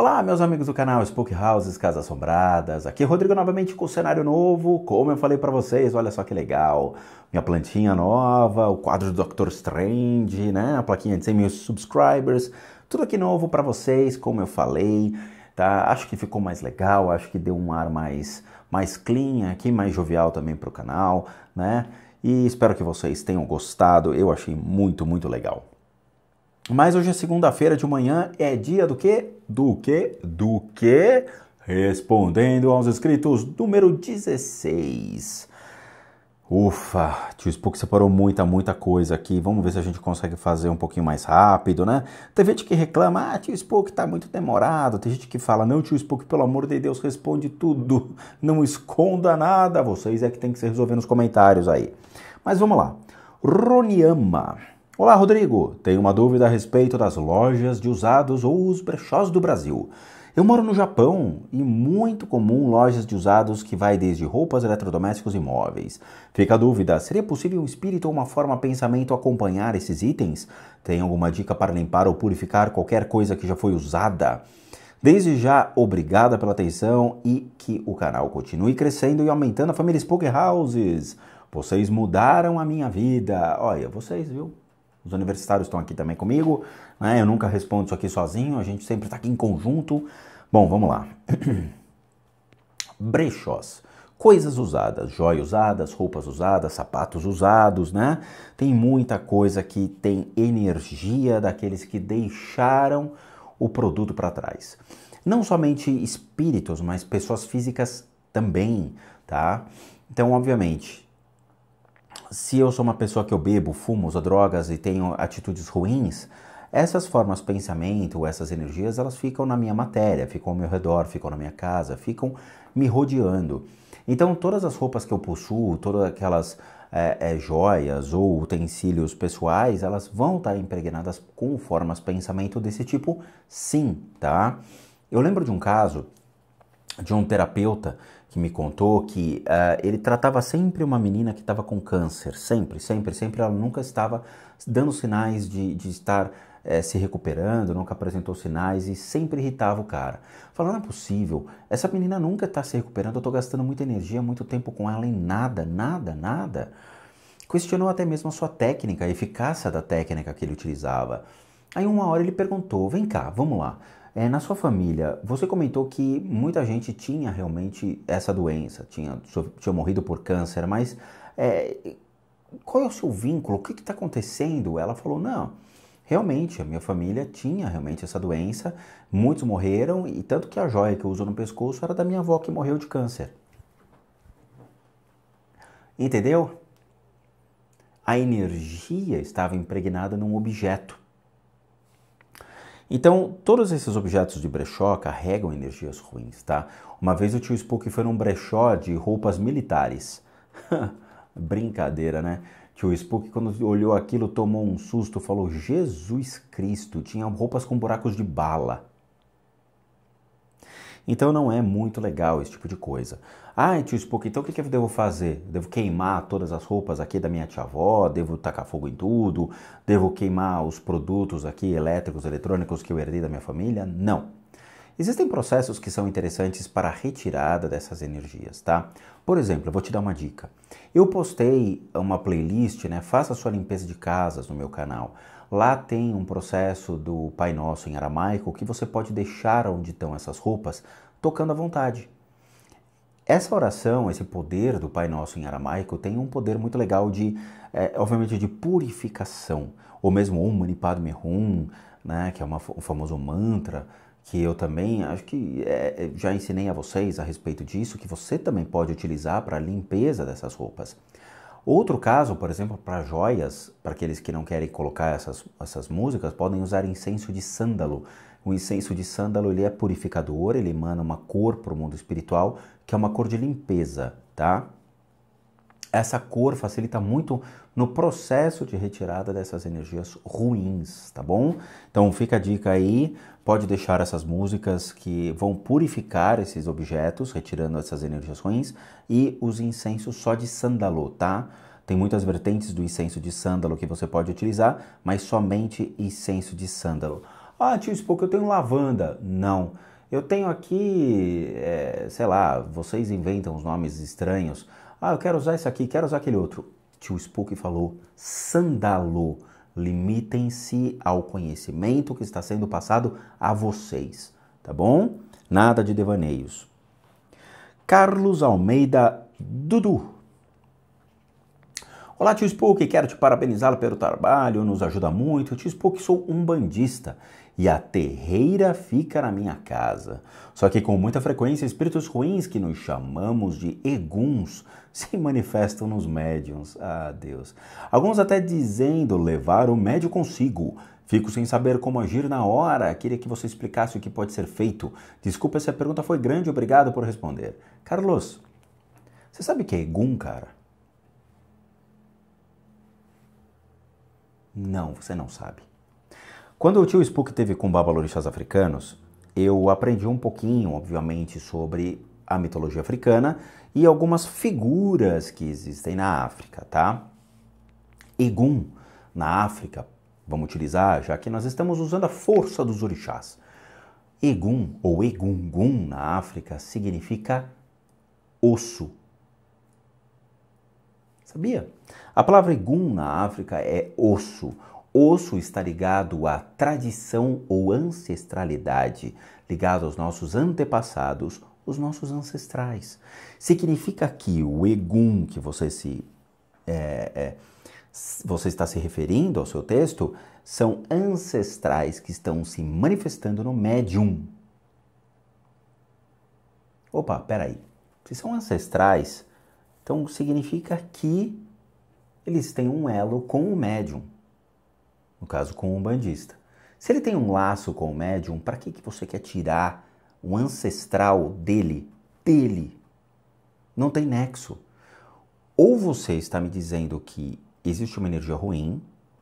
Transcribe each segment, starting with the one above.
Olá, meus amigos do canal Spook Houses Casas Assombradas. Aqui é Rodrigo novamente com o cenário novo. Como eu falei pra vocês, olha só que legal. Minha plantinha nova, o quadro do Doctor Strange, né? A plaquinha de 100 mil subscribers. Tudo aqui novo pra vocês, como eu falei, tá? Acho que ficou mais legal, acho que deu um ar mais clean aqui, mais jovial também pro canal, né? E espero que vocês tenham gostado. Eu achei muito legal. Mas hoje é segunda-feira de manhã, é dia do quê? Do quê? Respondendo aos inscritos, número 16. Ufa, tio Spook separou muita coisa aqui. Vamos ver se a gente consegue fazer um pouquinho mais rápido, né? Tem gente que reclama, tio Spook tá muito demorado. Tem gente que fala, não, tio Spook, pelo amor de Deus, responde tudo. Não esconda nada. Vocês é que tem que se resolver nos comentários aí. Mas vamos lá. Roniama. Olá, Rodrigo. Tenho uma dúvida a respeito das lojas de usados ou os brechós do Brasil. Eu moro no Japão e muito comum lojas de usados que vai desde roupas, eletrodomésticos e móveis. Fica a dúvida, seria possível um espírito ou uma forma pensamento acompanhar esses itens? Tem alguma dica para limpar ou purificar qualquer coisa que já foi usada? Desde já, obrigada pela atenção e que o canal continue crescendo e aumentando a família Spook Houses. Vocês mudaram a minha vida. Olha, vocês, viu? Os universitários estão aqui também comigo, né? Eu nunca respondo isso aqui sozinho, a gente sempre está aqui em conjunto. Bom, vamos lá. Brechós. Coisas usadas, joias usadas, roupas usadas, sapatos usados, né? Tem muita coisa que tem energia daqueles que deixaram o produto para trás. Não somente espíritos, mas pessoas físicas também, tá? Então, obviamente, se eu sou uma pessoa que eu bebo, fumo, uso drogas e tenho atitudes ruins, essas formas de pensamento, essas energias, elas ficam na minha matéria, ficam ao meu redor, ficam na minha casa, ficam me rodeando. Então, todas as roupas que eu possuo, todas aquelas joias ou utensílios pessoais, elas vão estar impregnadas com formas de pensamento desse tipo, sim, tá? Eu lembro de um caso de um terapeuta que me contou que ele tratava sempre uma menina que estava com câncer, sempre, ela nunca estava dando sinais de estar se recuperando, nunca apresentou sinais e sempre irritava o cara. Falando, não é possível, essa menina nunca está se recuperando, eu estou gastando muita energia, muito tempo com ela em nada. Questionou até mesmo a sua técnica, a eficácia da técnica que ele utilizava. Aí uma hora ele perguntou, vem cá, vamos lá. Na sua família, você comentou que muita gente tinha realmente essa doença, tinha morrido por câncer, mas qual é o seu vínculo? O que está acontecendo? Ela falou, não, realmente, a minha família tinha realmente essa doença, muitos morreram, e tanto que a joia que eu uso no pescoço era da minha avó que morreu de câncer. Entendeu? A energia estava impregnada num objeto. Então, todos esses objetos de brechó carregam energias ruins, tá? Uma vez o tio Spook foi num brechó de roupas militares. Brincadeira, né? Tio Spook, quando olhou aquilo, tomou um susto, falou, Jesus Cristo, tinha roupas com buracos de bala. Então não é muito legal esse tipo de coisa. Tio Spook, então o que eu devo fazer? Devo queimar todas as roupas aqui da minha tia-avó? Devo tacar fogo em tudo? Devo queimar os produtos aqui elétricos, eletrônicos que eu herdei da minha família? Não. Existem processos que são interessantes para a retirada dessas energias, tá? Por exemplo, eu vou te dar uma dica. Eu postei uma playlist, né? Faça a sua limpeza de casas no meu canal. Lá tem um processo do Pai Nosso em aramaico que você pode deixar onde estão essas roupas, tocando à vontade. Essa oração, esse poder do Pai Nosso em aramaico tem um poder muito legal de, obviamente, de purificação. Ou mesmo Om Mani Padme Hum, né, que é o famoso mantra, que eu também acho que já ensinei a vocês a respeito disso, que você também pode utilizar para a limpeza dessas roupas. Outro caso, por exemplo, para joias, para aqueles que não querem colocar essas músicas, podem usar incenso de sândalo. O incenso de sândalo ele é purificador, ele emana uma cor para o mundo espiritual, que é uma cor de limpeza, tá? Essa cor facilita muito no processo de retirada dessas energias ruins, tá bom? Então fica a dica aí, pode deixar essas músicas que vão purificar esses objetos, retirando essas energias ruins, e os incensos só de sândalo, tá? Tem muitas vertentes do incenso de sândalo que você pode utilizar, mas somente incenso de sândalo. Ah, tio Spook, eu tenho lavanda. Não. Eu tenho aqui, sei lá, vocês inventam os nomes estranhos. Ah, eu quero usar esse aqui, quero usar aquele outro. Tio Spook falou, sandalo. Limitem-se ao conhecimento que está sendo passado a vocês, tá bom? Nada de devaneios. Carlos Almeida Dudu. Olá, tio Spook, quero te parabenizá-lo pelo trabalho, nos ajuda muito. Tio Spook, sou um bandista e a terreira fica na minha casa. Só que com muita frequência, espíritos ruins que nos chamamos de eguns se manifestam nos médiuns. Ah, Deus. Alguns até dizendo levar o médium consigo. Fico sem saber como agir na hora. Queria que você explicasse o que pode ser feito. Desculpa se a pergunta foi grande, obrigado por responder. Carlos, você sabe o que é egum, cara? Não, você não sabe. Quando o tio Spook teve com babalorixás africanos, eu aprendi um pouquinho, obviamente, sobre a mitologia africana e algumas figuras que existem na África, tá? Egum, na África, vamos utilizar, já que nós estamos usando a força dos orixás. Egum, ou egungun, na África, significa osso. Sabia? A palavra egum na África é osso. Osso está ligado à tradição ou ancestralidade, ligado aos nossos antepassados, os nossos ancestrais. Significa que o egum que você está se referindo ao seu texto são ancestrais que estão se manifestando no médium. Opa, peraí. Se são ancestrais, então significa que eles têm um elo com o médium. No caso, com o umbandista. Se ele tem um laço com o médium, para que você quer tirar o ancestral dele? Não tem nexo. Ou você está me dizendo que existe uma energia ruim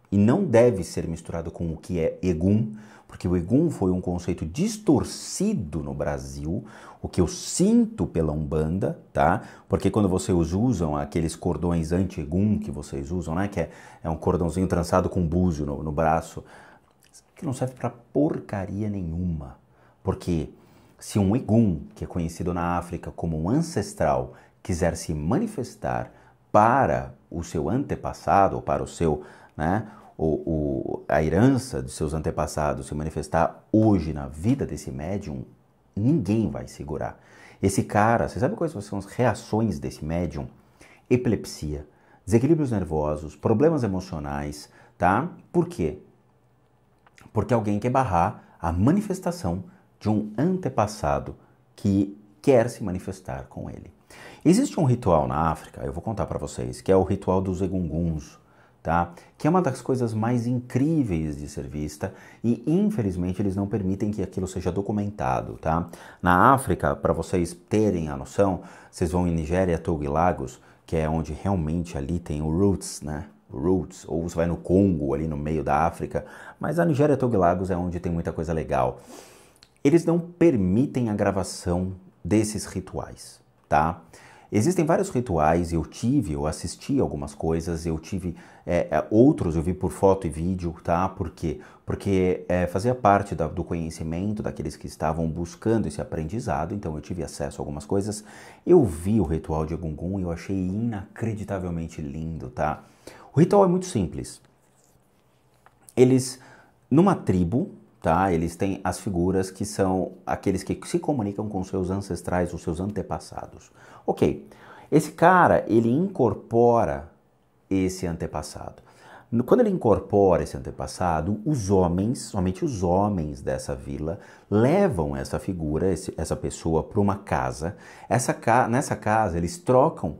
e não deve ser misturado com o que é egum, porque o egum foi um conceito distorcido no Brasil, o que eu sinto pela Umbanda, tá? Porque quando vocês usam aqueles cordões anti-egum que vocês usam, né? Que é um cordãozinho trançado com búzio no braço, que não serve pra porcaria nenhuma. Porque se um egum, que é conhecido na África como um ancestral, quiser se manifestar para o seu antepassado, ou para o seu, né? A herança de seus antepassados se manifestar hoje na vida desse médium, ninguém vai segurar. Esse cara, você sabe quais são as reações desse médium? Epilepsia, desequilíbrios nervosos, problemas emocionais, tá? Por quê? Porque alguém quer barrar a manifestação de um antepassado que quer se manifestar com ele. Existe um ritual na África, eu vou contar para vocês, que é o ritual dos egunguns, tá? Que é uma das coisas mais incríveis de ser vista e, infelizmente, eles não permitem que aquilo seja documentado, tá? Na África, para vocês terem a noção, vocês vão em Nigéria, Togo e Lagos, que é onde realmente ali tem o roots, né? Roots, ou você vai no Congo, ali no meio da África, mas a Nigéria, Togo e Lagos é onde tem muita coisa legal. Eles não permitem a gravação desses rituais, tá? Existem vários rituais, eu assisti algumas coisas, eu tive outros, eu vi por foto e vídeo, tá? Por quê? Porque fazia parte do conhecimento daqueles que estavam buscando esse aprendizado, então eu tive acesso a algumas coisas. Eu vi o ritual de Egungun e eu achei inacreditavelmente lindo, tá? O ritual é muito simples. Eles, numa tribo, tá? Eles têm as figuras que são aqueles que se comunicam com seus ancestrais, os seus antepassados. Ok, esse cara, ele incorpora esse antepassado. Quando ele incorpora esse antepassado, os homens, somente os homens dessa vila, levam essa figura, essa pessoa para uma casa. Nessa casa, eles trocam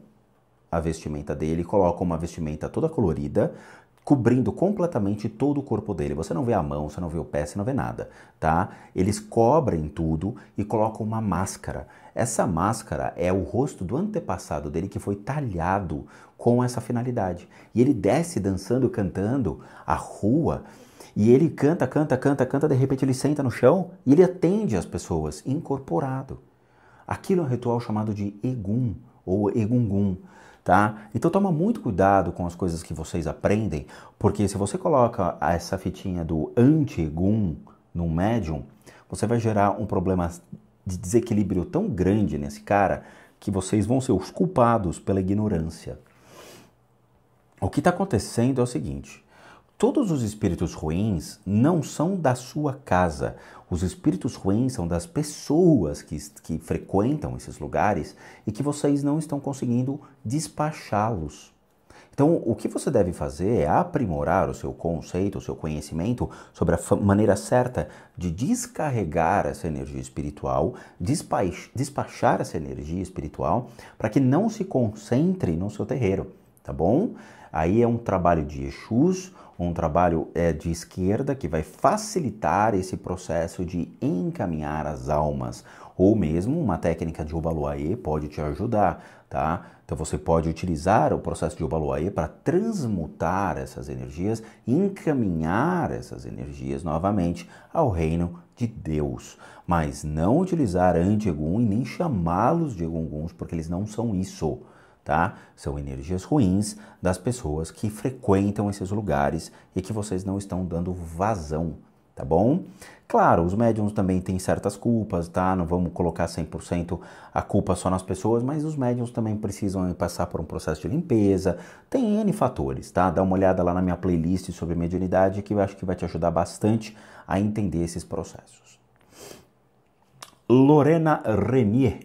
a vestimenta dele, colocam uma vestimenta toda colorida, cobrindo completamente todo o corpo dele. Você não vê a mão, você não vê o pé, você não vê nada, tá? Eles cobrem tudo e colocam uma máscara. Essa máscara é o rosto do antepassado dele que foi talhado com essa finalidade. E ele desce dançando, cantando a rua, e ele canta, de repente ele senta no chão e ele atende as pessoas, incorporado. Aquilo é um ritual chamado de Egum ou Egungun. Tá? Então toma muito cuidado com as coisas que vocês aprendem, porque se você coloca essa fitinha do anti-egum, num médium, você vai gerar um problema de desequilíbrio tão grande nesse cara que vocês vão ser os culpados pela ignorância. O que está acontecendo é o seguinte: todos os espíritos ruins não são da sua casa. Os espíritos ruins são das pessoas que frequentam esses lugares e que vocês não estão conseguindo despachá-los. Então, o que você deve fazer é aprimorar o seu conceito, o seu conhecimento sobre a maneira certa de descarregar essa energia espiritual, despachar essa energia espiritual, para que não se concentre no seu terreiro, tá bom? Aí é um trabalho de Exus, um trabalho de esquerda que vai facilitar esse processo de encaminhar as almas. Ou mesmo uma técnica de Obaloaê pode te ajudar, tá? Então você pode utilizar o processo de Obaloaê para transmutar essas energias e encaminhar essas energias novamente ao reino de Deus. Mas não utilizar anti-egum e nem chamá-los de egunguns, porque eles não são isso. Tá? São energias ruins das pessoas que frequentam esses lugares e que vocês não estão dando vazão, tá bom? Claro, os médiums também têm certas culpas, tá? Não vamos colocar 100% a culpa só nas pessoas, mas os médiums também precisam passar por um processo de limpeza. Tem N fatores, tá? Dá uma olhada lá na minha playlist sobre mediunidade que eu acho que vai te ajudar bastante a entender esses processos. Lorena Renier.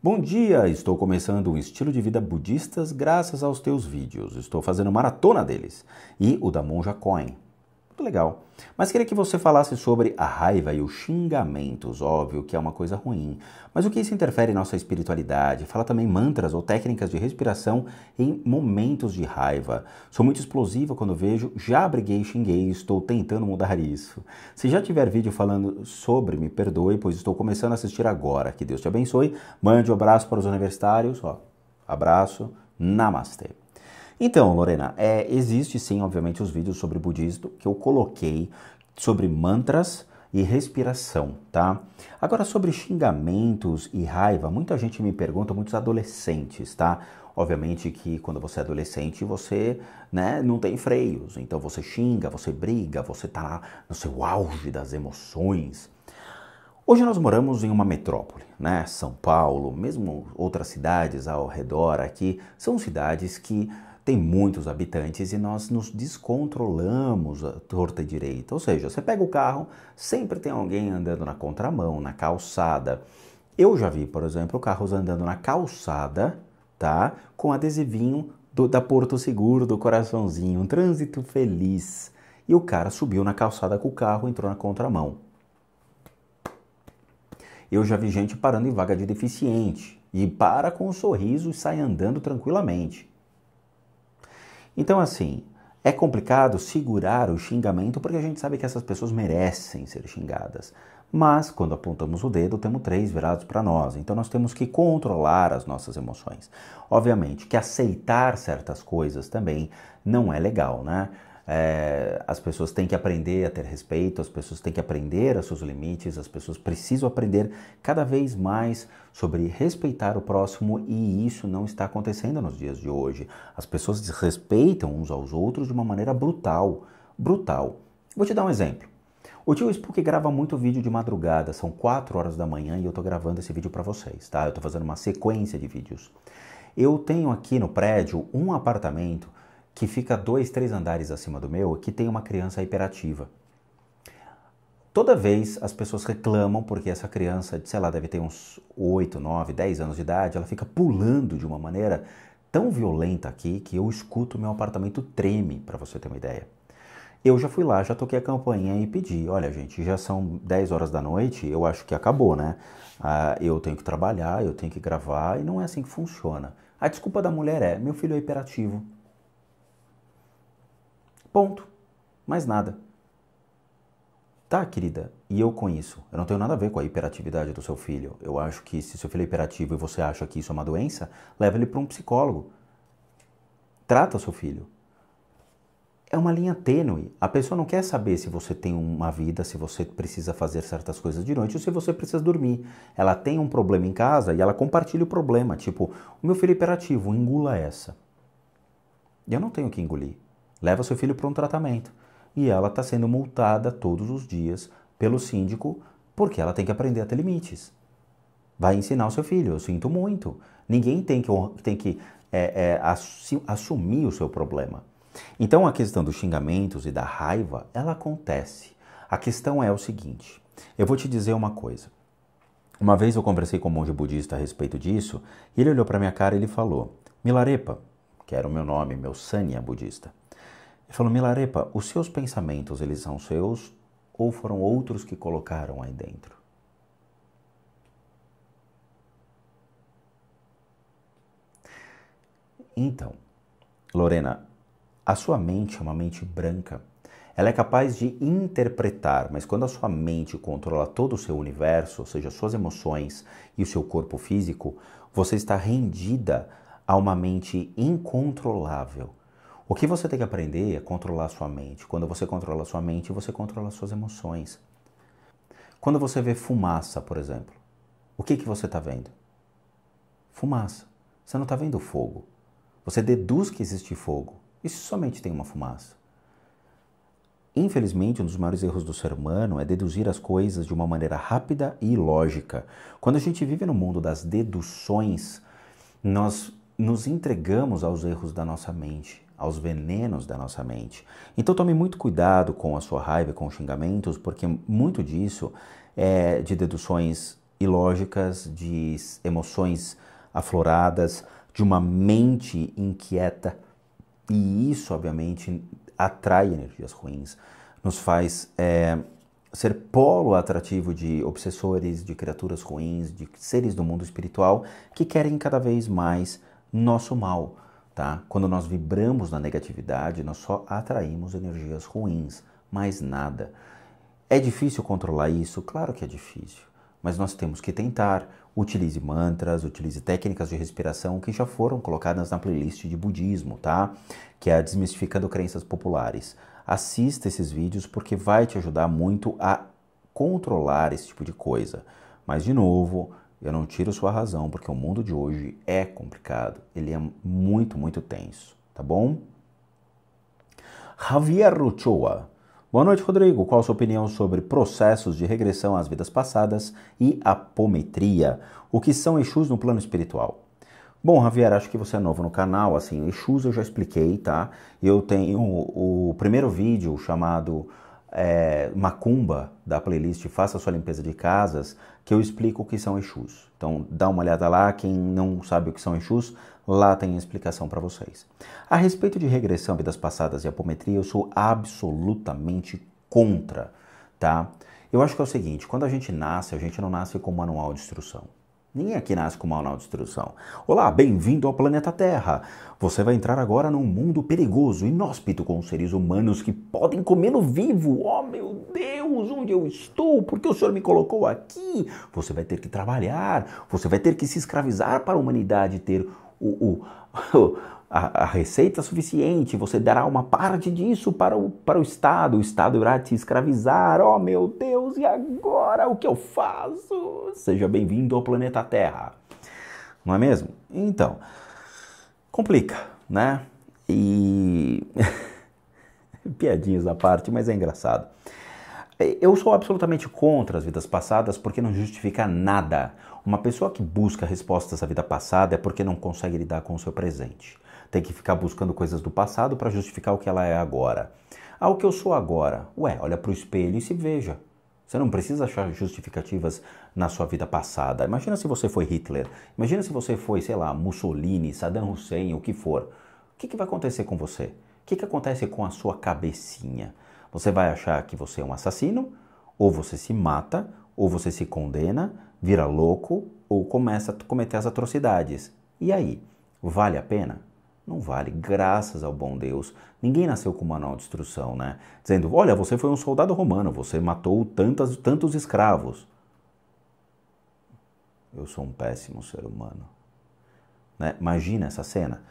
Bom dia, estou começando um estilo de vida budistas graças aos teus vídeos. Estou fazendo maratona deles. E o da Monja Coin. Muito legal. Mas queria que você falasse sobre a raiva e os xingamentos. Óbvio que é uma coisa ruim. Mas o que isso interfere em nossa espiritualidade? Fala também mantras ou técnicas de respiração em momentos de raiva. Sou muito explosiva quando vejo, já briguei e xinguei, estou tentando mudar isso. Se já tiver vídeo falando sobre, me perdoe, pois estou começando a assistir agora. Que Deus te abençoe. Mande um abraço para os universitários. Ó, abraço. Namastê. Então, Lorena, existe sim, obviamente, os vídeos sobre budismo que eu coloquei sobre mantras e respiração, tá? Agora, sobre xingamentos e raiva, muita gente me pergunta, muitos adolescentes, tá? Obviamente que quando você é adolescente, você, né, não tem freios, então você xinga, você briga, você tá no seu auge das emoções. Hoje nós moramos em uma metrópole, né? São Paulo, mesmo outras cidades ao redor aqui, são cidades que tem muitos habitantes e nós nos descontrolamos à torta e direita. Ou seja, você pega o carro, sempre tem alguém andando na contramão, na calçada. Eu já vi, por exemplo, carros andando na calçada, tá? Com adesivinho da Porto Seguro, do coraçãozinho, um trânsito feliz. E o cara subiu na calçada com o carro, entrou na contramão. Eu já vi gente parando em vaga de deficiente e para com um sorriso e sai andando tranquilamente. Então, assim, é complicado segurar o xingamento porque a gente sabe que essas pessoas merecem ser xingadas. Mas, quando apontamos o dedo, temos 3 virados para nós. Então, nós temos que controlar as nossas emoções. Obviamente que aceitar certas coisas também não é legal, né? As pessoas têm que aprender a ter respeito, as pessoas têm que aprender os seus limites, as pessoas precisam aprender cada vez mais sobre respeitar o próximo e isso não está acontecendo nos dias de hoje. As pessoas desrespeitam uns aos outros de uma maneira brutal, brutal. Vou te dar um exemplo. O tio Spook grava muito vídeo de madrugada, são 4 horas da manhã e eu tô gravando esse vídeo para vocês, tá? Eu tô fazendo uma sequência de vídeos. Eu tenho aqui no prédio um apartamento que fica 2, 3 andares acima do meu, que tem uma criança hiperativa. Toda vez as pessoas reclamam porque essa criança, sei lá, deve ter uns 8, 9, 10 anos de idade, ela fica pulando de uma maneira tão violenta aqui que eu escuto meu apartamento treme, para você ter uma ideia. Eu já fui lá, já toquei a campainha e pedi, olha gente, já são 10 horas da noite, eu acho que acabou, né? Eu tenho que trabalhar, eu tenho que gravar e não é assim que funciona. A desculpa da mulher é, meu filho é hiperativo. Ponto. Mais nada. Tá, querida? E eu com isso? Eu não tenho nada a ver com a hiperatividade do seu filho. Eu acho que se seu filho é hiperativo e você acha que isso é uma doença, leva ele para um psicólogo. Trata o seu filho. É uma linha tênue. A pessoa não quer saber se você tem uma vida, se você precisa fazer certas coisas de noite ou se você precisa dormir. Ela tem um problema em casa e ela compartilha o problema. Tipo, o meu filho é hiperativo, engula essa. Eu não tenho que engolir. Leva seu filho para um tratamento. E ela está sendo multada todos os dias pelo síndico porque ela tem que aprender a ter limites. Vai ensinar o seu filho, eu sinto muito. Ninguém tem que assumir o seu problema. Então a questão dos xingamentos e da raiva, ela acontece. A questão é o seguinte, eu vou te dizer uma coisa. Uma vez eu conversei com um monge budista a respeito disso, e ele olhou para minha cara e ele falou, Milarepa, que era o meu nome, meu sanya budista. Ele falou, Milarepa, os seus pensamentos, eles são seus ou foram outros que colocaram aí dentro? Então, Lorena, a sua mente é uma mente branca. Ela é capaz de interpretar, mas quando a sua mente controla todo o seu universo, ou seja, suas emoções e o seu corpo físico, você está rendida a uma mente incontrolável. O que você tem que aprender é controlar a sua mente. Quando você controla a sua mente, você controla as suas emoções. Quando você vê fumaça, por exemplo, o que você está vendo? Fumaça. Você não está vendo fogo. Você deduz que existe fogo. Isso somente tem uma fumaça. Infelizmente, um dos maiores erros do ser humano é deduzir as coisas de uma maneira rápida e ilógica. Quando a gente vive no mundo das deduções, nós nos entregamos aos erros da nossa mente, aos venenos da nossa mente. Então tome muito cuidado com a sua raiva e com os xingamentos, porque muito disso é de deduções ilógicas, de emoções afloradas, de uma mente inquieta. E isso, obviamente, atrai energias ruins, nos faz ser polo atrativo de obsessores, de criaturas ruins, de seres do mundo espiritual que querem cada vez mais nosso mal, tá? Quando nós vibramos na negatividade, nós só atraímos energias ruins, mais nada. É difícil controlar isso? Claro que é difícil, mas nós temos que tentar. Utilize mantras, utilize técnicas de respiração que já foram colocadas na playlist de budismo, tá? Que é a Desmistificando Crenças Populares. Assista esses vídeos porque vai te ajudar muito a controlar esse tipo de coisa. Mas, de novo, eu não tiro sua razão porque o mundo de hoje é complicado. Ele é muito, muito tenso, tá bom? Javier Ruchoa. Boa noite, Rodrigo. Qual a sua opinião sobre processos de regressão às vidas passadas e apometria? O que são Exus no plano espiritual? Bom, Javier, acho que você é novo no canal, assim, Exus eu já expliquei, tá? Eu tenho o primeiro vídeo chamado Macumba, da playlist Faça Sua Limpeza de Casas, que eu explico o que são Exus. Então, dá uma olhada lá, quem não sabe o que são Exus, lá tem a explicação para vocês. A respeito de regressão, vidas passadas e apometria, eu sou absolutamente contra, tá? Eu acho que é o seguinte, quando a gente não nasce com manual de instrução. Ninguém aqui nasce com manual de instrução. Olá, bem-vindo ao planeta Terra. Você vai entrar agora num mundo perigoso, inóspito, com seres humanos que podem comê-lo vivo. Oh, meu Deus, onde eu estou? Por que o Senhor me colocou aqui? Você vai ter que trabalhar, você vai ter que se escravizar para a humanidade ter a receita suficiente, você dará uma parte disso para o Estado irá te escravizar, oh meu Deus, e agora o que eu faço? Seja bem-vindo ao planeta Terra, não é mesmo? Então, complica, né? E piadinhas à parte, mas é engraçado. Eu sou absolutamente contra as vidas passadas porque não justifica nada. Uma pessoa que busca respostas à vida passada é porque não consegue lidar com o seu presente. Tem que ficar buscando coisas do passado para justificar o que ela é agora. Ah, o que eu sou agora? Ué, olha para o espelho e se veja. Você não precisa achar justificativas na sua vida passada. Imagina se você foi Hitler. Imagina se você foi, sei lá, Mussolini, Saddam Hussein, o que for. O que vai acontecer com você? O que acontece com a sua cabecinha? Você vai achar que você é um assassino, ou você se mata, ou você se condena, vira louco, ou começa a cometer as atrocidades. E aí, vale a pena? Não vale, graças ao bom Deus. Ninguém nasceu com manual de instrução, né? Dizendo, olha, você foi um soldado romano, você matou tantos escravos. Eu sou um péssimo ser humano. Né? Imagina essa cena.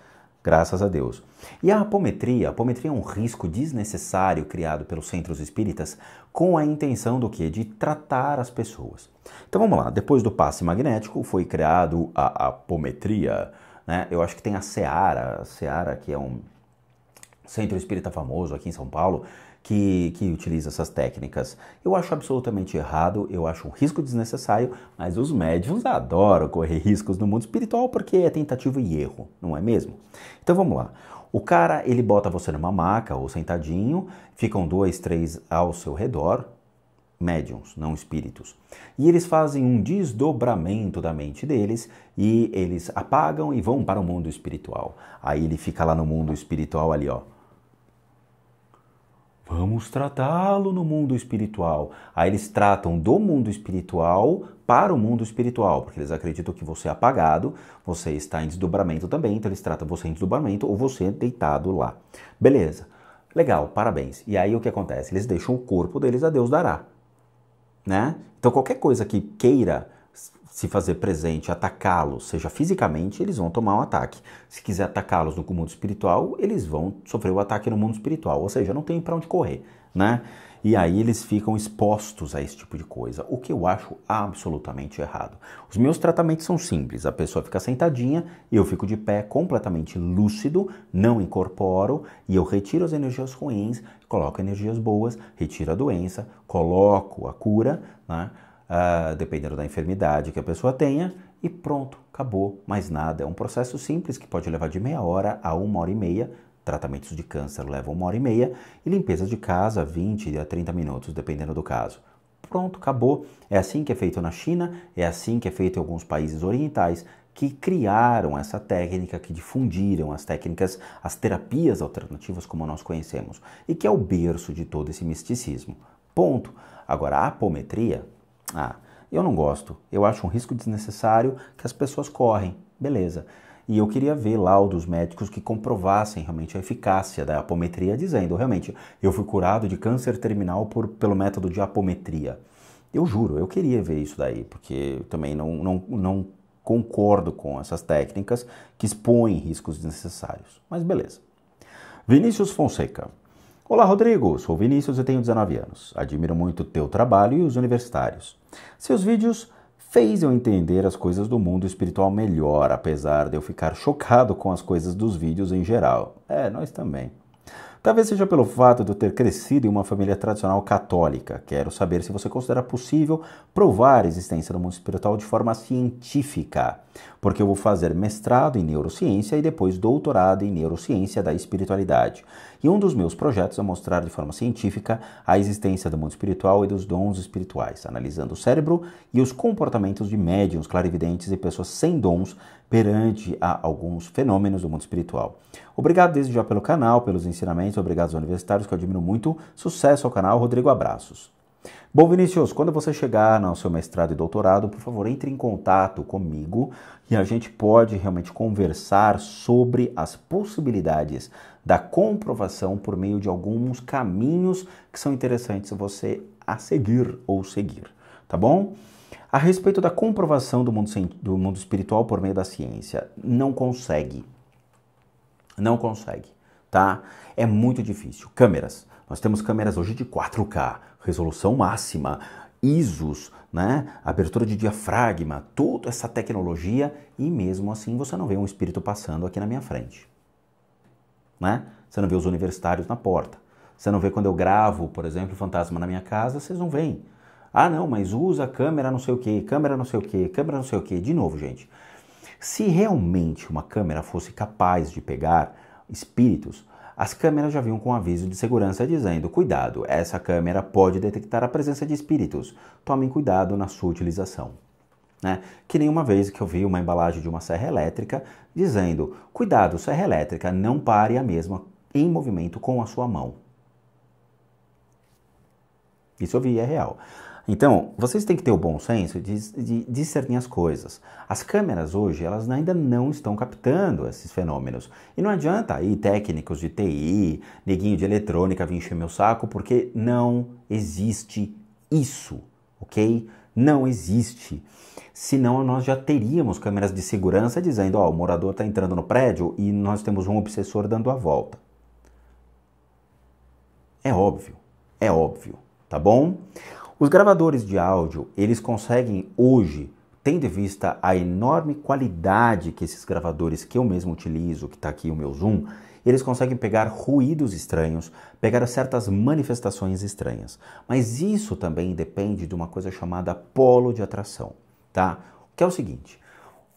Graças a Deus. E a apometria é um risco desnecessário criado pelos centros espíritas com a intenção do quê? De tratar as pessoas. Então vamos lá, depois do passe magnético foi criado a apometria, né? Eu acho que tem a Seara que é um centro espírita famoso aqui em São Paulo, que utiliza essas técnicas. Eu acho absolutamente errado, eu acho um risco desnecessário, mas os médiums adoram correr riscos no mundo espiritual porque é tentativa e erro, não é mesmo? Então vamos lá. O cara, ele bota você numa maca ou sentadinho, ficam 2, 3 ao seu redor, médiums, não espíritos. E eles fazem um desdobramento da mente deles e eles apagam e vão para o mundo espiritual. Aí ele fica lá no mundo espiritual ali, ó. Vamos tratá-lo no mundo espiritual. Aí eles tratam do mundo espiritual para o mundo espiritual, porque eles acreditam que você é apagado, você está em desdobramento também, então eles tratam você em desdobramento ou você deitado lá. Beleza, legal, parabéns. E aí o que acontece? Eles deixam o corpo deles a Deus dará, né? Então qualquer coisa que queira se fazer presente, atacá-los, seja fisicamente, eles vão tomar um ataque. Se quiser atacá-los no mundo espiritual, eles vão sofrer o ataque no mundo espiritual, ou seja, não tem para onde correr, né? E aí eles ficam expostos a esse tipo de coisa, o que eu acho absolutamente errado. Os meus tratamentos são simples, a pessoa fica sentadinha, eu fico de pé completamente lúcido, não incorporo, e eu retiro as energias ruins, coloco energias boas, retiro a doença, coloco a cura, né? Dependendo da enfermidade que a pessoa tenha, e pronto, acabou, mais nada. É um processo simples que pode levar de meia hora a 1h30, tratamentos de câncer levam 1h30, e limpezas de casa 20 a 30 minutos, dependendo do caso. Pronto, acabou. É assim que é feito na China, é assim que é feito em alguns países orientais, que criaram essa técnica, que difundiram as técnicas, as terapias alternativas como nós conhecemos, e que é o berço de todo esse misticismo. Ponto. Agora, a apometria, eu não gosto. Eu acho um risco desnecessário que as pessoas correm. Beleza. E eu queria ver laudos médicos que comprovassem realmente a eficácia da apometria, dizendo, realmente, eu fui curado de câncer terminal pelo método de apometria. Eu juro, eu queria ver isso daí, porque eu também não concordo com essas técnicas que expõem riscos desnecessários. Mas beleza. Vinícius Fonseca. Olá, Rodrigo. Sou Vinícius e tenho 19 anos. Admiro muito o teu trabalho e os universitários. Seus vídeos fez eu entender as coisas do mundo espiritual melhor, apesar de eu ficar chocado com as coisas dos vídeos em geral. Nós também. Talvez seja pelo fato de eu ter crescido em uma família tradicional católica. Quero saber se você considera possível provar a existência do mundo espiritual de forma científica, porque eu vou fazer mestrado em neurociência e depois doutorado em neurociência da espiritualidade. E um dos meus projetos é mostrar de forma científica a existência do mundo espiritual e dos dons espirituais, analisando o cérebro e os comportamentos de médiuns, clarividentes e pessoas sem dons perante a alguns fenômenos do mundo espiritual. Obrigado desde já pelo canal, pelos ensinamentos, obrigado aos universitários que eu admiro muito. Sucesso ao canal, Rodrigo, abraços. Bom, Vinícius, quando você chegar no seu mestrado e doutorado, por favor, entre em contato comigo e a gente pode realmente conversar sobre as possibilidades da comprovação por meio de alguns caminhos que são interessantes você a seguir ou seguir, tá bom? A respeito da comprovação do mundo espiritual por meio da ciência, não consegue. Não consegue, tá? É muito difícil. Câmeras. Nós temos câmeras hoje de 4K, resolução máxima, ISOs, né? Abertura de diafragma, toda essa tecnologia e mesmo assim você não vê um espírito passando aqui na minha frente, né? Você não vê os universitários na porta. Você não vê quando eu gravo, por exemplo, fantasma na minha casa, vocês não veem. Ah, não, mas usa câmera não sei o quê, câmera não sei o quê, câmera não sei o quê. De novo, gente, se realmente uma câmera fosse capaz de pegar espíritos, as câmeras já vinham com aviso de segurança dizendo, cuidado, essa câmera pode detectar a presença de espíritos, tomem cuidado na sua utilização. Né? Que nem uma vez que eu vi uma embalagem de uma serra elétrica dizendo, cuidado, serra elétrica, não pare a mesma em movimento com a sua mão. Isso eu vi, é real. Então, vocês têm que ter o bom senso de discernir as coisas. As câmeras hoje, elas ainda não estão captando esses fenômenos. E não adianta aí técnicos de TI, neguinho de eletrônica vir encher meu saco, porque não existe isso, ok? Não existe. Senão nós já teríamos câmeras de segurança dizendo, ó, o morador está entrando no prédio e nós temos um obsessor dando a volta. É óbvio, tá bom? Os gravadores de áudio, eles conseguem hoje tendo em vista a enorme qualidade que esses gravadores que eu mesmo utilizo, que está aqui o meu Zoom, eles conseguem pegar ruídos estranhos, pegar certas manifestações estranhas. Mas isso também depende de uma coisa chamada polo de atração, tá? Que é o seguinte,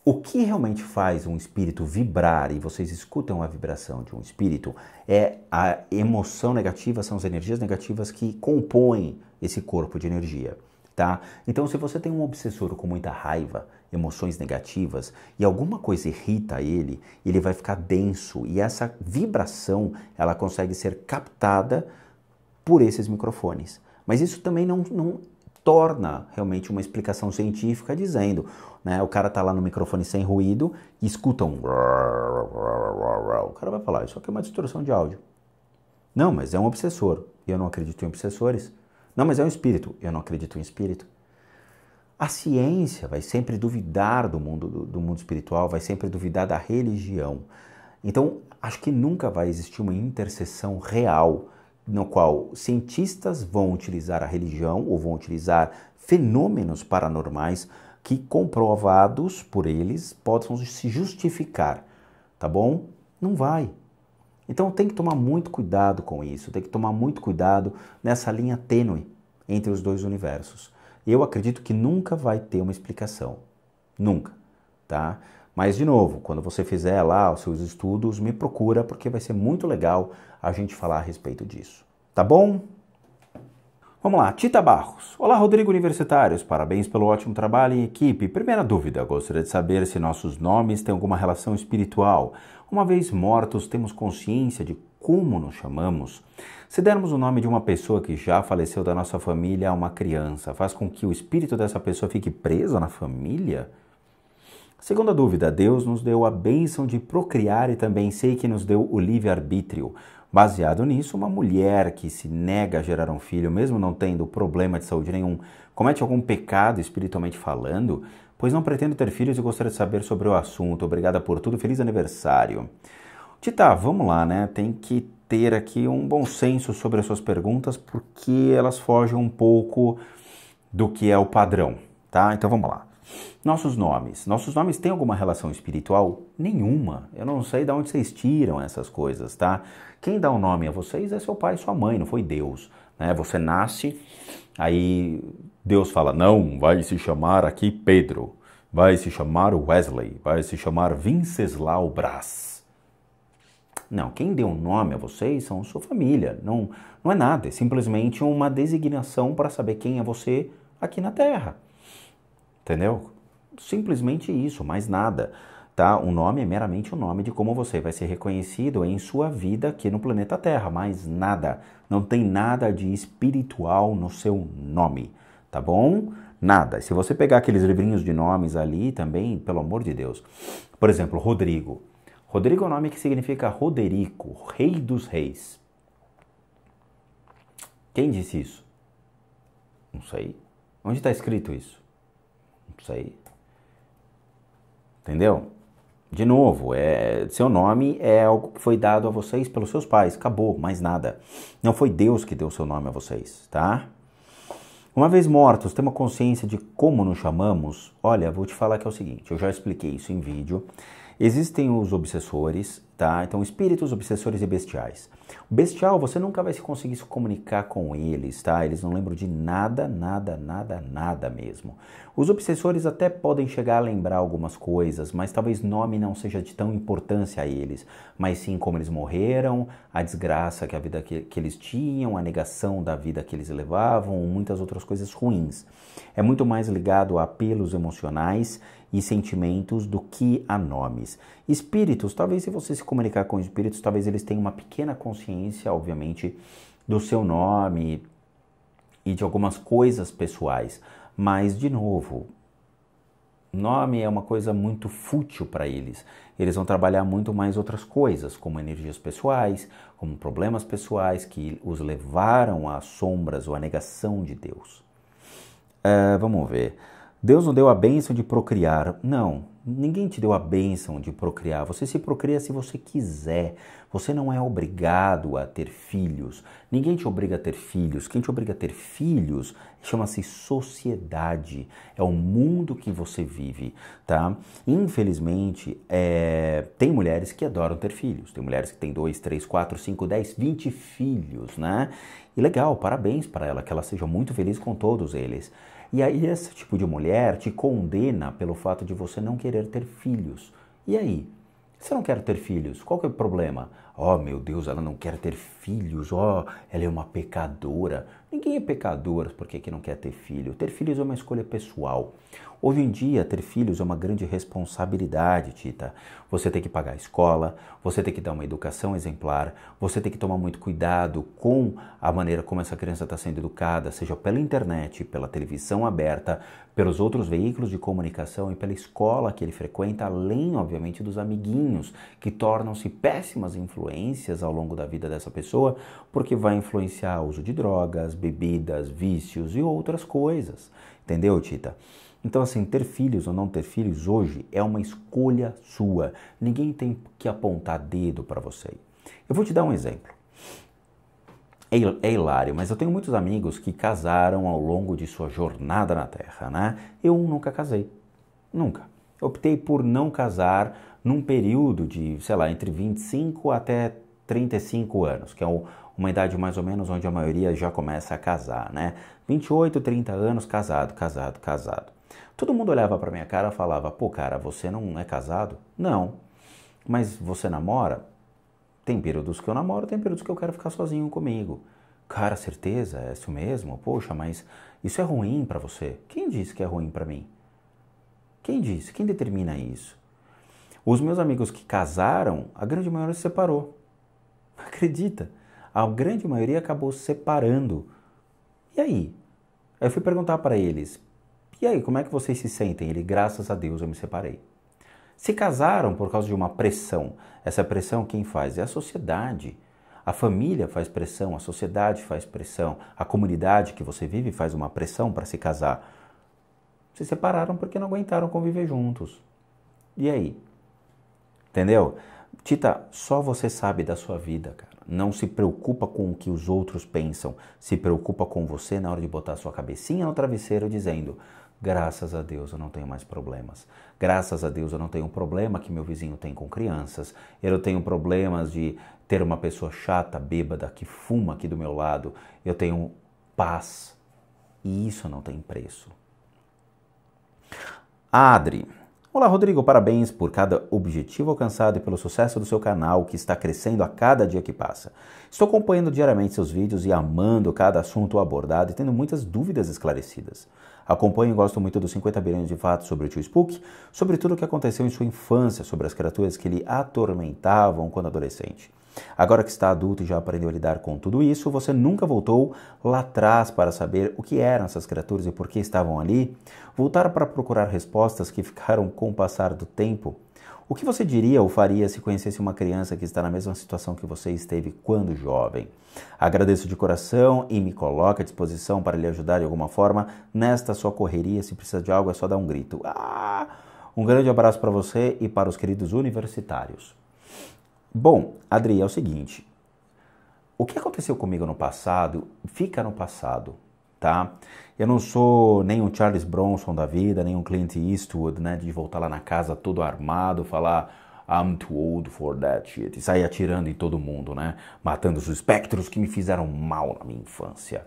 o que realmente faz um espírito vibrar, e vocês escutam a vibração de um espírito, é a emoção negativa, são as energias negativas que compõem esse corpo de energia. Tá? Então, se você tem um obsessor com muita raiva, emoções negativas, e alguma coisa irrita ele, ele vai ficar denso, e essa vibração ela consegue ser captada por esses microfones. Mas isso também não torna realmente uma explicação científica dizendo, né, o cara está lá no microfone sem ruído e escuta um... O cara vai falar, isso aqui é uma distorção de áudio. Não, mas é um obsessor, e eu não acredito em obsessores. Não, mas é um espírito. Eu não acredito em espírito. A ciência vai sempre duvidar do mundo espiritual, vai sempre duvidar da religião. Então, acho que nunca vai existir uma interseção real no qual cientistas vão utilizar a religião ou vão utilizar fenômenos paranormais que, comprovados por eles, possam se justificar. Tá bom? Não vai. Então tem que tomar muito cuidado com isso, tem que tomar muito cuidado nessa linha tênue entre os dois universos. Eu acredito que nunca vai ter uma explicação, nunca, tá? Mas, de novo, quando você fizer lá os seus estudos, me procura, porque vai ser muito legal a gente falar a respeito disso, tá bom? Vamos lá, Tita Barros. Olá, Rodrigo Universitários, parabéns pelo ótimo trabalho em equipe. Primeira dúvida, gostaria de saber se nossos nomes têm alguma relação espiritual. Uma vez mortos, temos consciência de como nos chamamos? Se dermos o nome de uma pessoa que já faleceu da nossa família a uma criança, faz com que o espírito dessa pessoa fique preso na família? Segunda dúvida, Deus nos deu a bênção de procriar e também sei que nos deu o livre-arbítrio. Baseado nisso, uma mulher que se nega a gerar um filho, mesmo não tendo problema de saúde nenhum, comete algum pecado espiritualmente falando? Pois não pretendo ter filhos e gostaria de saber sobre o assunto. Obrigada por tudo, feliz aniversário. Tita, vamos lá, né? Tem que ter aqui um bom senso sobre as suas perguntas, porque elas fogem um pouco do que é o padrão, tá? Então vamos lá. Nossos nomes têm alguma relação espiritual? Nenhuma. Eu não sei de onde vocês tiram essas coisas, tá? Quem dá o nome a vocês é seu pai e sua mãe, não foi Deus, né? Você nasce, aí Deus fala, não, vai se chamar aqui Pedro, vai se chamar Wesley, vai se chamar Venceslau Braz. Não, quem deu um nome a vocês são sua família, não é nada, é simplesmente uma designação para saber quem é você aqui na Terra. Entendeu? Simplesmente isso, mais nada, tá? O nome é meramente o nome de como você vai ser reconhecido em sua vida aqui no planeta Terra, mais nada. Não tem nada de espiritual no seu nome, tá bom? Nada. Se você pegar aqueles livrinhos de nomes ali também, pelo amor de Deus. Por exemplo, Rodrigo. Rodrigo é um nome que significa Roderico, rei dos reis. Quem disse isso? Não sei. Onde está escrito isso? Não sei. Entendeu? De novo, seu nome é algo que foi dado a vocês pelos seus pais. Acabou, mais nada. Não foi Deus que deu seu nome a vocês, tá? Uma vez mortos, tem uma consciência de como nos chamamos? Olha, vou te falar que é o seguinte, eu já expliquei isso em vídeo. Existem os obsessores, tá? Então, espíritos, obsessores e bestiais. O bestial, você nunca vai conseguir se comunicar com eles, tá? Eles não lembram de nada, nada, nada, nada mesmo. Os obsessores até podem chegar a lembrar algumas coisas, mas talvez nome não seja de tão importância a eles, mas sim como eles morreram, a desgraça que a vida que eles tinham, a negação da vida que eles levavam, muitas outras coisas ruins. É muito mais ligado a apelos emocionais e sentimentos do que a nomes. Espíritos, talvez se você se comunicar com espíritos, talvez eles tenham uma pequena consciência, obviamente, do seu nome e de algumas coisas pessoais. Mas, de novo, nome é uma coisa muito fútil para eles. Eles vão trabalhar muito mais outras coisas, como energias pessoais, como problemas pessoais que os levaram às sombras ou à negação de Deus. Vamos ver. Deus não deu a bênção de procriar. Não, ninguém te deu a bênção de procriar. Você se procria se você quiser. Você não é obrigado a ter filhos. Ninguém te obriga a ter filhos. Quem te obriga a ter filhos chama-se sociedade. É o mundo que você vive, tá? Infelizmente, tem mulheres que adoram ter filhos. Tem mulheres que têm 2, 3, 4, 5, 10, 20 filhos, né? E legal, parabéns para ela, que ela seja muito feliz com todos eles. E aí esse tipo de mulher te condena pelo fato de você não querer ter filhos. E aí? Se eu não quero ter filhos, qual que é o problema? Oh, meu Deus, ela não quer ter filhos, oh, ela é uma pecadora. Ninguém é pecador porque não quer ter filho. Ter filhos é uma escolha pessoal. Hoje em dia, ter filhos é uma grande responsabilidade, Tita. Você tem que pagar a escola, você tem que dar uma educação exemplar, você tem que tomar muito cuidado com a maneira como essa criança está sendo educada, seja pela internet, pela televisão aberta, pelos outros veículos de comunicação e pela escola que ele frequenta, além, obviamente, dos amiguinhos, que tornam-se péssimas influências ao longo da vida dessa pessoa, porque vai influenciar o uso de drogas, bebidas, vícios e outras coisas. Entendeu, Tita? Então, assim, ter filhos ou não ter filhos hoje é uma escolha sua. Ninguém tem que apontar dedo para você. Eu vou te dar um exemplo. É hilário, mas eu tenho muitos amigos que casaram ao longo de sua jornada na Terra, né? Eu nunca casei. Nunca. Eu optei por não casar num período de, sei lá, entre 25 até 35 anos, que é uma idade mais ou menos onde a maioria já começa a casar, né? 28, 30 anos, casado. Todo mundo olhava pra minha cara e falava, pô, cara, você não é casado? Não. Mas você namora? Tem períodos que eu namoro, tem períodos que eu quero ficar sozinho comigo. Cara, certeza? É isso mesmo? Poxa, mas isso é ruim pra você? Quem disse que é ruim pra mim? Quem disse? Quem determina isso? Os meus amigos que casaram, a grande maioria se separou. Acredita? A grande maioria acabou se separando. E aí? Aí eu fui perguntar pra eles, e aí, como é que vocês se sentem? Ele, graças a Deus, eu me separei. Se casaram por causa de uma pressão. Essa pressão quem faz? É a sociedade. A família faz pressão, a sociedade faz pressão, a comunidade que você vive faz uma pressão para se casar. Se separaram porque não aguentaram conviver juntos. E aí? Entendeu? Tita, só você sabe da sua vida, cara. Não se preocupa com o que os outros pensam. Se preocupa com você na hora de botar sua cabecinha no travesseiro dizendo, graças a Deus eu não tenho mais problemas. Graças a Deus eu não tenho um problema que meu vizinho tem com crianças. Eu não tenho problemas de ter uma pessoa chata, bêbada, que fuma aqui do meu lado. Eu tenho paz. E isso não tem preço. Adri. Olá, Rodrigo. Parabéns por cada objetivo alcançado e pelo sucesso do seu canal, que está crescendo a cada dia que passa. Estou acompanhando diariamente seus vídeos e amando cada assunto abordado e tendo muitas dúvidas esclarecidas. Acompanho e gosto muito dos 50 bilhões de fatos sobre o tio Spook, sobre tudo o que aconteceu em sua infância, sobre as criaturas que lhe atormentavam quando adolescente. Agora que está adulto e já aprendeu a lidar com tudo isso, você nunca voltou lá atrás para saber o que eram essas criaturas e por que estavam ali? Voltar para procurar respostas que ficaram com o passar do tempo? O que você diria ou faria se conhecesse uma criança que está na mesma situação que você esteve quando jovem? Agradeço de coração e me coloco à disposição para lhe ajudar de alguma forma nesta sua correria. Se precisa de algo é só dar um grito. Um grande abraço para você e para os queridos universitários. Bom, Adri, é o seguinte, o que aconteceu comigo no passado, fica no passado, tá? Eu não sou nem um Charles Bronson da vida, nem um Clint Eastwood, né, de voltar lá na casa todo armado, falar I'm too old for that shit, e sair atirando em todo mundo, né, matando os espectros que me fizeram mal na minha infância.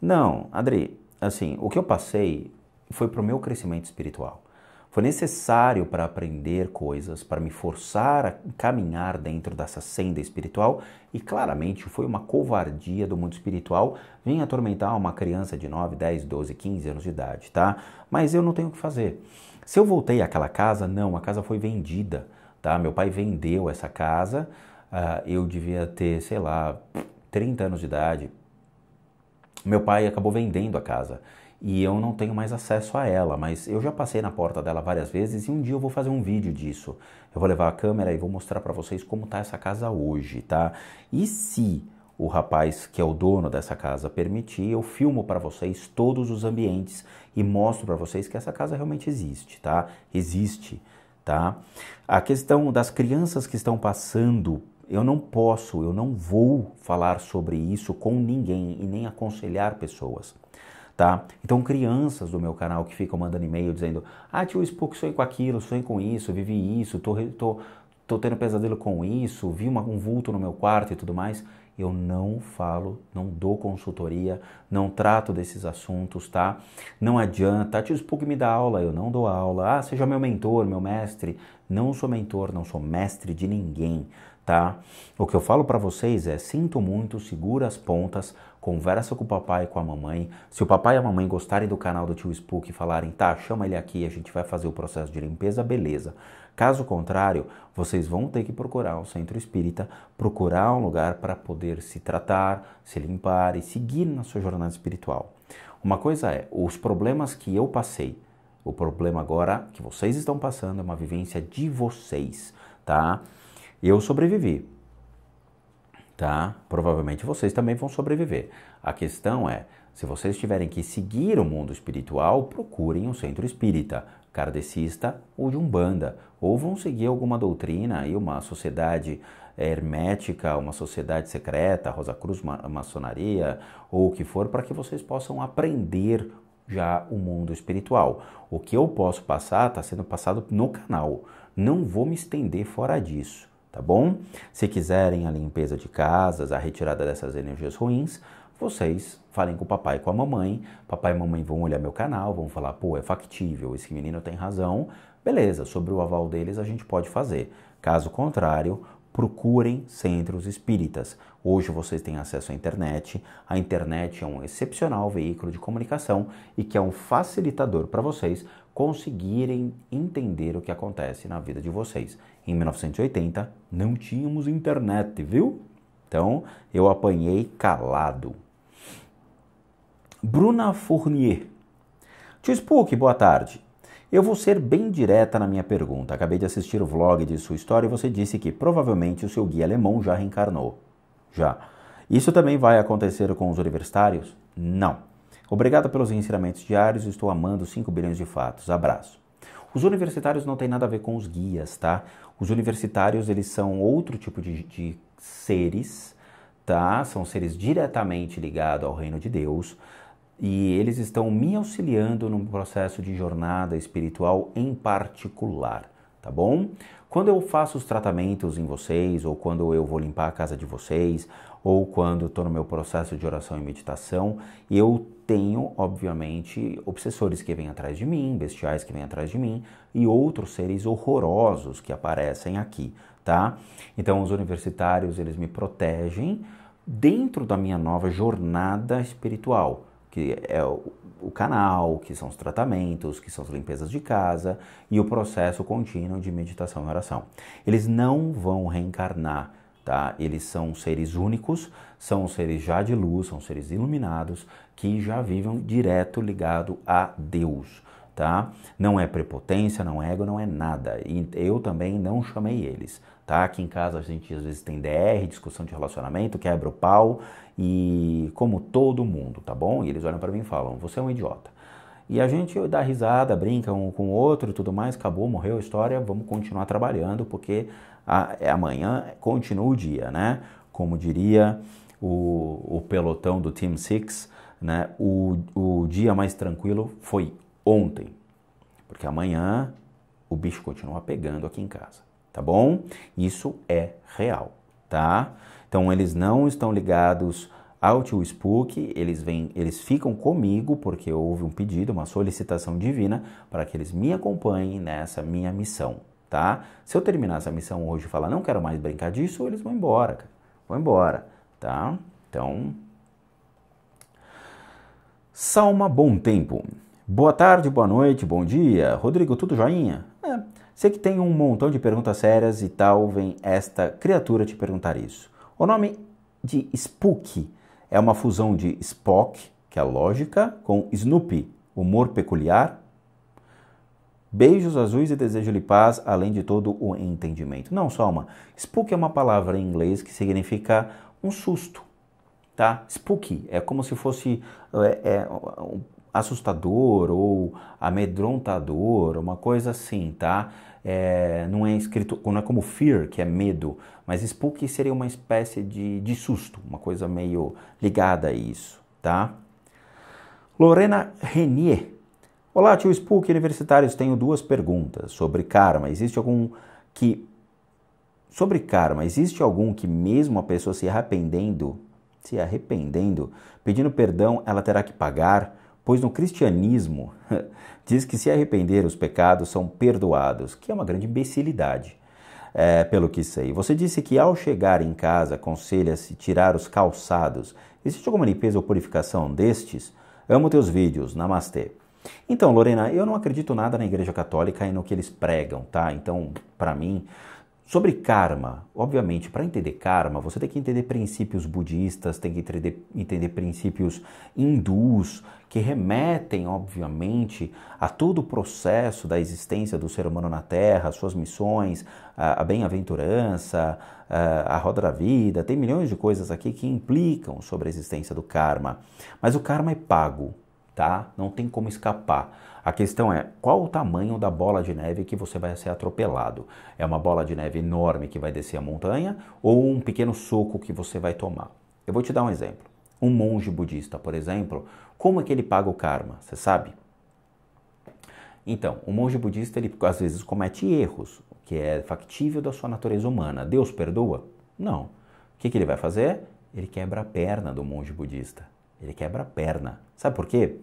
Não, Adri, assim, o que eu passei foi pro meu crescimento espiritual. Foi necessário para aprender coisas, para me forçar a caminhar dentro dessa senda espiritual e claramente foi uma covardia do mundo espiritual vir atormentar uma criança de 9, 10, 12, 15 anos de idade, tá? Mas eu não tenho o que fazer. Se eu voltei àquela casa, não, a casa foi vendida, tá? Meu pai vendeu essa casa, eu devia ter, sei lá, 30 anos de idade. Meu pai acabou vendendo a casa. E eu não tenho mais acesso a ela, mas eu já passei na porta dela várias vezes e um dia eu vou fazer um vídeo disso. Eu vou levar a câmera e vou mostrar para vocês como tá essa casa hoje, tá? E se o rapaz que é o dono dessa casa permitir, eu filmo para vocês todos os ambientes e mostro para vocês que essa casa realmente existe, tá? Existe, tá? A questão das crianças que estão passando, eu não vou falar sobre isso com ninguém e nem aconselhar pessoas, tá? Então crianças do meu canal que ficam mandando e-mail dizendo: ah, tio Spook, sonhei com aquilo, sonhei com isso, vivi isso, tô tendo pesadelo com isso, vi um vulto no meu quarto e tudo mais. Eu não falo, não dou consultoria, não trato desses assuntos, tá? Não adianta, tio Spook me dá aula, eu não dou aula. Ah, seja meu mentor, meu mestre. Não sou mentor, não sou mestre de ninguém, tá? O que eu falo para vocês é: sinto muito, segura as pontas, conversa com o papai e com a mamãe. Se o papai e a mamãe gostarem do canal do tio Spook e falarem: tá, chama ele aqui, a gente vai fazer o processo de limpeza, beleza. Caso contrário, vocês vão ter que procurar um centro espírita, procurar um lugar para poder se tratar, se limpar e seguir na sua jornada espiritual. Uma coisa é, os problemas que eu passei, o problema agora que vocês estão passando é uma vivência de vocês, tá? Eu sobrevivi, tá? Provavelmente vocês também vão sobreviver. A questão é, se vocês tiverem que seguir o mundo espiritual, procurem um centro espírita, kardecista ou de umbanda, ou vão seguir alguma doutrina e uma sociedade hermética, uma sociedade secreta, Rosa Cruz, maçonaria, ou o que for, para que vocês possam aprender já o mundo espiritual. O que eu posso passar está sendo passado no canal. Não vou me estender fora disso, tá bom? Se quiserem a limpeza de casas, a retirada dessas energias ruins, vocês falem com o papai e com a mamãe. Papai e mamãe vão olhar meu canal, vão falar: pô, é factível, esse menino tem razão. Beleza, sobre o aval deles a gente pode fazer. Caso contrário, procurem centros espíritas. Hoje vocês têm acesso à internet. A internet é um excepcional veículo de comunicação e que é um facilitador para vocês conseguirem entender o que acontece na vida de vocês. Em 1980 não tínhamos internet, viu? Então eu apanhei calado. Bruna Fournier. Tio Spook, boa tarde. Eu vou ser bem direta na minha pergunta. Acabei de assistir o vlog de sua história e você disse que provavelmente o seu guia alemão já reencarnou. Já. Isso também vai acontecer com os universitários? Não. Obrigado pelos ensinamentos diários, estou amando 5 bilhões de fatos. Abraço. Os universitários não tem nada a ver com os guias, tá? Os universitários, eles são outro tipo de seres, tá? São seres diretamente ligados ao reino de Deus. E eles estão me auxiliando num processo de jornada espiritual em particular, tá bom? Quando eu faço os tratamentos em vocês, ou quando eu vou limpar a casa de vocês, ou quando estou no meu processo de oração e meditação, eu tenho, obviamente, obsessores que vêm atrás de mim, bestiais que vêm atrás de mim, e outros seres horrorosos que aparecem aqui, tá? Então, os universitários, eles me protegem dentro da minha nova jornada espiritual, que é o canal, que são os tratamentos, que são as limpezas de casa e o processo contínuo de meditação e oração. Eles não vão reencarnar, tá? Eles são seres únicos, são seres já de luz, são seres iluminados que já vivem direto ligado a Deus, tá? Não é prepotência, não é ego, não é nada. E eu também não chamei eles, tá? Aqui em casa a gente às vezes tem DR, discussão de relacionamento, quebra o pau, e como todo mundo, tá bom? E eles olham para mim e falam: você é um idiota. E a gente dá risada, brinca um com o outro e tudo mais, acabou, morreu a história, vamos continuar trabalhando, porque amanhã continua o dia, né? Como diria o pelotão do Team Six, né? O dia mais tranquilo foi ontem, porque amanhã o bicho continua pegando aqui em casa, tá bom? Isso é real, tá? Então eles não estão ligados ao tio Spook, eles ficam comigo porque houve um pedido, uma solicitação divina para que eles me acompanhem nessa minha missão, tá? Se eu terminar essa missão hoje e falar: não quero mais brincar disso, eles vão embora, cara. Vão embora, tá? Então, Salma Bom Tempo. Boa tarde, boa noite, bom dia. Rodrigo, tudo joinha? Sei que tem um montão de perguntas sérias e tal, vem esta criatura te perguntar isso. O nome de Spook é uma fusão de Spock, que é lógica, com Snoopy, humor peculiar. Beijos azuis e desejo-lhe paz, além de todo o entendimento. Não, Salma, Spook é uma palavra em inglês que significa um susto, tá? Spooky é como se fosse assustador ou amedrontador, uma coisa assim, tá? Não é escrito, não é como fear, que é medo, mas spooky seria uma espécie de susto, uma coisa meio ligada a isso, tá? Lorena Renier. Olá, tio Spook Universitários, tenho duas perguntas sobre karma. Existe algum que mesmo a pessoa se arrependendo, pedindo perdão, ela terá que pagar? Pois no cristianismo diz que se arrepender os pecados são perdoados, que é uma grande imbecilidade, pelo que sei. Você disse que ao chegar em casa aconselha-se tirar os calçados. Existe alguma limpeza ou purificação destes? Amo teus vídeos, namastê. Então, Lorena, eu não acredito nada na Igreja Católica e no que eles pregam, tá? Então, para mim, sobre karma, obviamente, para entender karma, você tem que entender princípios budistas, tem que entender princípios hindus, que remetem, obviamente, a todo o processo da existência do ser humano na Terra, suas missões, a bem-aventurança, a roda da vida. Tem milhões de coisas aqui que implicam sobre a existência do karma. Mas o karma é pago, tá? Não tem como escapar. A questão é, qual o tamanho da bola de neve que você vai ser atropelado? É uma bola de neve enorme que vai descer a montanha ou um pequeno soco que você vai tomar? Eu vou te dar um exemplo. Um monge budista, por exemplo, como é que ele paga o karma? Você sabe? Então, o monge budista, ele às vezes comete erros, que é factível da sua natureza humana. Deus perdoa? Não. O que ele vai fazer? Ele quebra a perna do monge budista. Ele quebra a perna. Sabe por quê?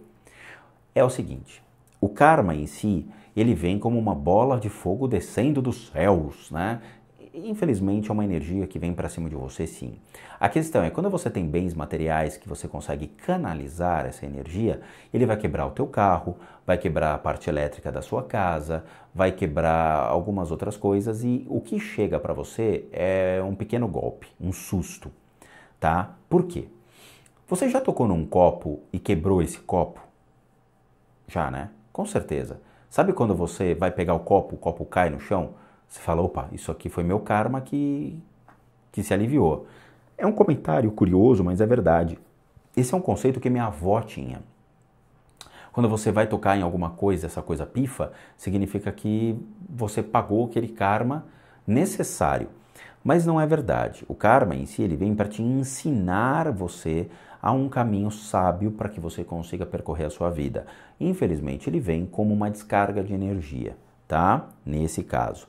É o seguinte, o karma em si, ele vem como uma bola de fogo descendo dos céus, né? Infelizmente é uma energia que vem para cima de você, sim. A questão é, quando você tem bens materiais que você consegue canalizar essa energia, ele vai quebrar o teu carro, vai quebrar a parte elétrica da sua casa, vai quebrar algumas outras coisas e o que chega para você é um pequeno golpe, um susto, tá? Por quê? Você já tocou num copo e quebrou esse copo? Já, né? Com certeza. Sabe quando você vai pegar o copo cai no chão? Você fala, opa, isso aqui foi meu karma que se aliviou. É um comentário curioso, mas é verdade. Esse é um conceito que minha avó tinha. Quando você vai tocar em alguma coisa, essa coisa pifa, significa que você pagou aquele karma necessário. Mas não é verdade. O karma em si, ele vem para te ensinar você a um caminho sábio para que você consiga percorrer a sua vida. Infelizmente, ele vem como uma descarga de energia, tá? Nesse caso.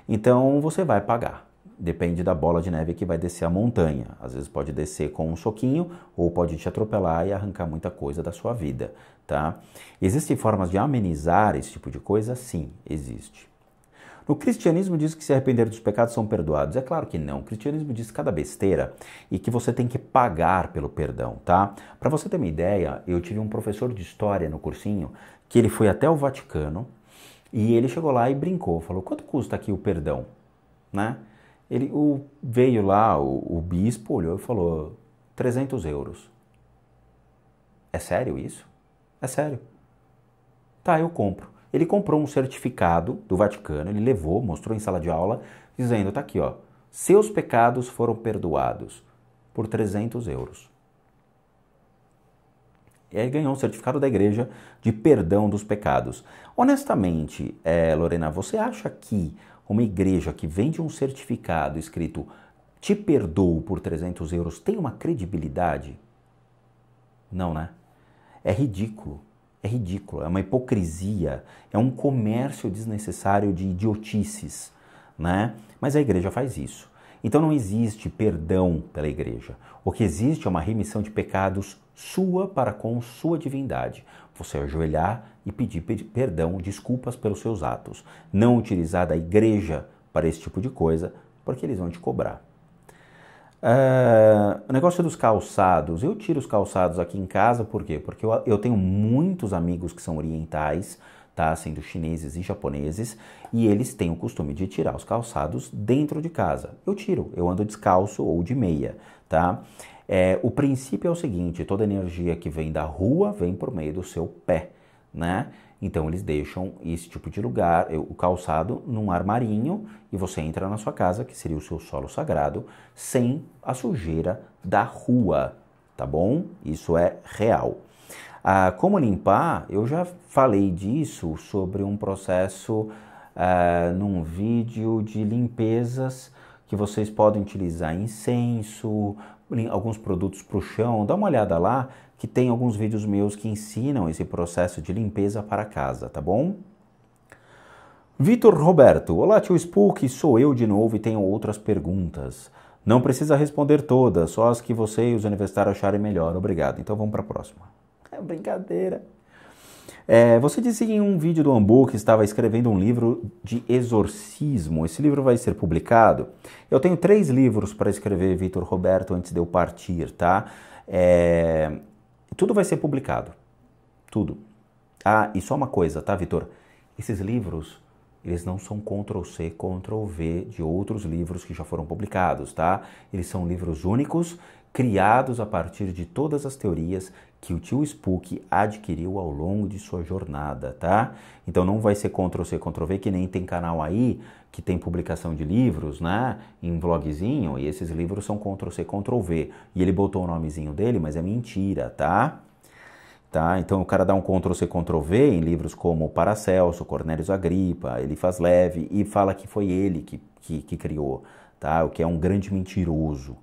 Então, você vai pagar. Depende da bola de neve que vai descer a montanha. Às vezes pode descer com um soquinho ou pode te atropelar e arrancar muita coisa da sua vida, tá? Existem formas de amenizar esse tipo de coisa? Sim, existe. No cristianismo diz que se arrepender dos pecados são perdoados. É claro que não. O cristianismo diz cada besteira e que você tem que pagar pelo perdão, tá? Para você ter uma ideia, eu tive um professor de história no cursinho que ele foi até o Vaticano e ele chegou lá e brincou, falou, quanto custa aqui o perdão, né? Veio lá, o bispo olhou e falou, 300 euros. É sério isso? É sério. Tá, eu compro. Ele comprou um certificado do Vaticano, ele levou, mostrou em sala de aula, dizendo, tá aqui, ó, seus pecados foram perdoados por 300 euros. E aí ganhou um certificado da igreja de perdão dos pecados. Honestamente, Lorena, você acha que uma igreja que vende um certificado escrito te perdoo por 300 euros tem uma credibilidade? Não, né? É ridículo. É ridículo, é uma hipocrisia, é um comércio desnecessário de idiotices, né? Mas a igreja faz isso. Então não existe perdão pela igreja. O que existe é uma remissão de pecados sua para com sua divindade. Você ajoelhar e pedir perdão, desculpas pelos seus atos. Não utilizar da igreja para esse tipo de coisa, porque eles vão te cobrar. O negócio dos calçados, eu tiro os calçados aqui em casa, por quê? Porque eu tenho muitos amigos que são orientais, tá? Sendo chineses e japoneses, e eles têm o costume de tirar os calçados dentro de casa. Eu tiro, eu ando descalço ou de meia, tá? O princípio é o seguinte, toda energia que vem da rua vem por meio do seu pé, né? Então eles deixam esse tipo de lugar, o calçado, num armarinho e você entra na sua casa, que seria o seu solo sagrado, sem a sujeira da rua, tá bom? Isso é real. Como limpar, eu já falei disso sobre um processo num vídeo de limpezas que vocês podem utilizar incenso, alguns produtos para o chão. Dá uma olhada lá que tem alguns vídeos meus que ensinam esse processo de limpeza para casa, tá bom? Vitor Roberto, olá tio Spook, sou eu de novo e tenho outras perguntas. Não precisa responder todas, só as que você e os universitários acharem melhor. Obrigado. Então vamos para a próxima. É brincadeira. Você disse em um vídeo do Ambu que estava escrevendo um livro de exorcismo. Esse livro vai ser publicado? Eu tenho 3 livros para escrever, Vitor Roberto, antes de eu partir, tá? Tudo vai ser publicado. Tudo. E só uma coisa, tá, Vitor? Esses livros, eles não são Ctrl+C, Ctrl+V de outros livros que já foram publicados, tá? Eles são livros únicos, criados a partir de todas as teorias que o tio Spook adquiriu ao longo de sua jornada, tá? Então não vai ser Ctrl+C, Ctrl+V, que nem tem canal aí que tem publicação de livros, né? Em vlogzinho, e esses livros são Ctrl+C, Ctrl+V. E ele botou o nomezinho dele, mas é mentira, tá? Então o cara dá um Ctrl+C, Ctrl+V em livros como Paracelso, Cornélio Agripa, Elifas Levi, e fala que foi ele que criou, tá? O que é um grande mentiroso.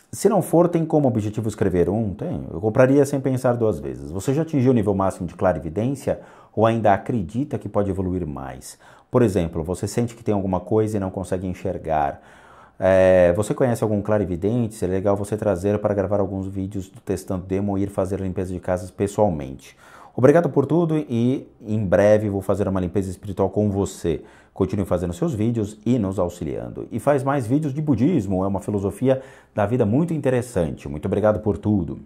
Se não for, tem como objetivo escrever um? Tem. Eu compraria sem pensar 2 vezes. Você já atingiu o nível máximo de clarividência ou ainda acredita que pode evoluir mais? Por exemplo, você sente que tem alguma coisa e não consegue enxergar. Você conhece algum clarividente? Seria legal você trazer para gravar alguns vídeos do Testando Demo ou ir fazer limpeza de casas pessoalmente. Obrigado por tudo e em breve vou fazer uma limpeza espiritual com você. Continue fazendo seus vídeos e nos auxiliando. E faz mais vídeos de budismo, é uma filosofia da vida muito interessante. Muito obrigado por tudo.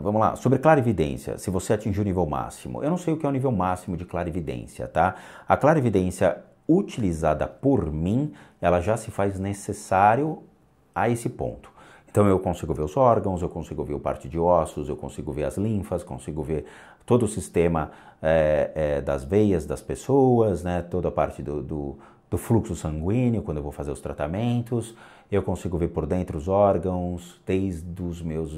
Vamos lá, sobre clarividência, se você atingiu o nível máximo. Eu não sei o que é o nível máximo de clarividência, tá? A clarividência utilizada por mim, ela já se faz necessário a esse ponto. Então eu consigo ver os órgãos, eu consigo ver o parte de ossos, eu consigo ver as linfas, consigo ver todo o sistema das veias das pessoas, né? Toda a parte do fluxo sanguíneo quando eu vou fazer os tratamentos. Eu consigo ver por dentro os órgãos, desde os meus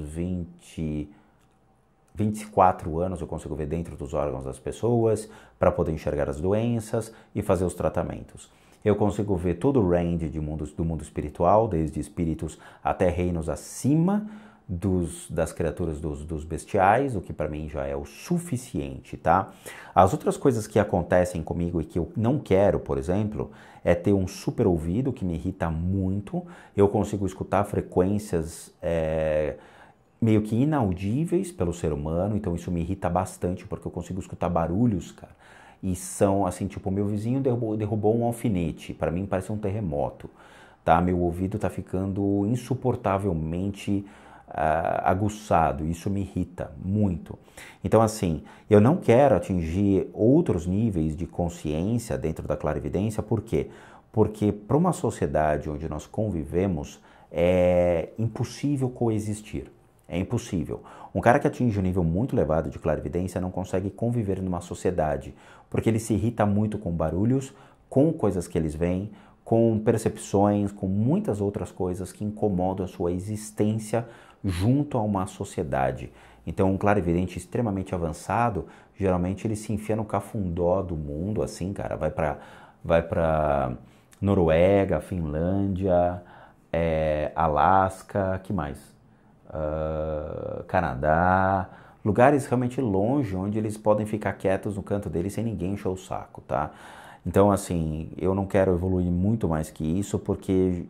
24 anos eu consigo ver dentro dos órgãos das pessoas para poder enxergar as doenças e fazer os tratamentos. Eu consigo ver todo o range do mundo espiritual, desde espíritos até reinos acima das criaturas dos bestiais, o que para mim já é o suficiente, tá? As outras coisas que acontecem comigo e que eu não quero, por exemplo, é ter um super ouvido que me irrita muito. Eu consigo escutar frequências meio que inaudíveis pelo ser humano, então isso me irrita bastante porque eu consigo escutar barulhos, cara. E são assim, tipo, meu vizinho derrubou um alfinete, para mim parece um terremoto, tá? Meu ouvido tá ficando insuportavelmente aguçado, isso me irrita muito. Então assim, eu não quero atingir outros níveis de consciência dentro da clarividência, por quê? Porque para uma sociedade onde nós convivemos é impossível coexistir. É impossível. Um cara que atinge um nível muito elevado de clarividência não consegue conviver numa sociedade, porque ele se irrita muito com barulhos, com coisas que eles veem, com percepções, com muitas outras coisas que incomodam a sua existência junto a uma sociedade. Então, um clarividente extremamente avançado, geralmente ele se enfia no cafundó do mundo, assim, cara, vai para Noruega, Finlândia, Alasca, que mais? Canadá, lugares realmente longe, onde eles podem ficar quietos no canto deles sem ninguém encher o saco, tá? Então, assim, eu não quero evoluir muito mais que isso, porque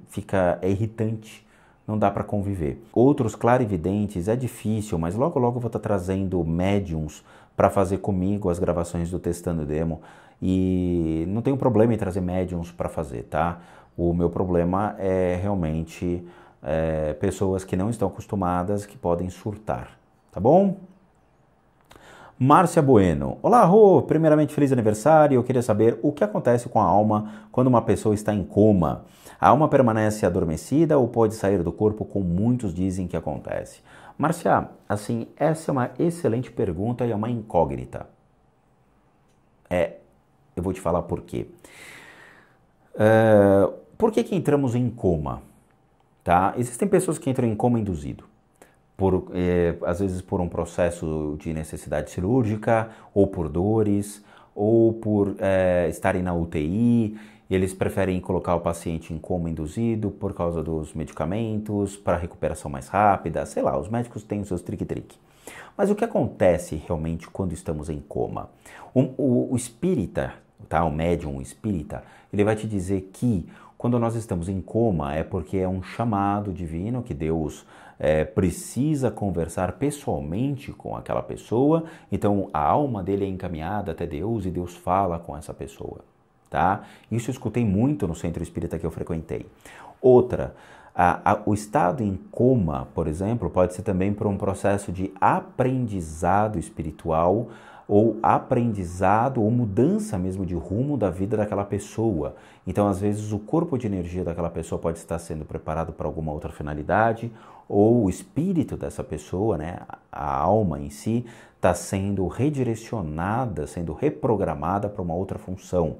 é irritante, não dá para conviver. Outros clarividentes é difícil, mas logo logo eu vou estar trazendo médiums para fazer comigo as gravações do Testando Demo, e não tenho problema em trazer médiums para fazer, tá? O meu problema é realmente pessoas que não estão acostumadas, que podem surtar, tá bom? Márcia Bueno. Olá, Rô! Primeiramente, feliz aniversário. Eu queria saber o que acontece com a alma quando uma pessoa está em coma. A alma permanece adormecida ou pode sair do corpo, como muitos dizem que acontece? Márcia, assim, essa é uma excelente pergunta e é uma incógnita. Eu vou te falar por quê. Por que entramos em coma? Tá? Existem pessoas que entram em coma induzido, às vezes por um processo de necessidade cirúrgica, ou por dores, ou por estarem na UTI. Eles preferem colocar o paciente em coma induzido por causa dos medicamentos, para recuperação mais rápida, sei lá, os médicos têm os seus trique-trique. Mas o que acontece realmente quando estamos em coma? O espírita, tá? O médium espírita, ele vai te dizer que quando nós estamos em coma é porque é um chamado divino que Deus precisa conversar pessoalmente com aquela pessoa, então a alma dele é encaminhada até Deus e Deus fala com essa pessoa. Tá? Isso eu escutei muito no centro espírita que eu frequentei. Outra, o estado em coma, por exemplo, pode ser também por um processo de aprendizado espiritual ou aprendizado ou mudança mesmo de rumo da vida daquela pessoa. Então, às vezes, o corpo de energia daquela pessoa pode estar sendo preparado para alguma outra finalidade, ou o espírito dessa pessoa, né, a alma em si, está sendo redirecionada, sendo reprogramada para uma outra função,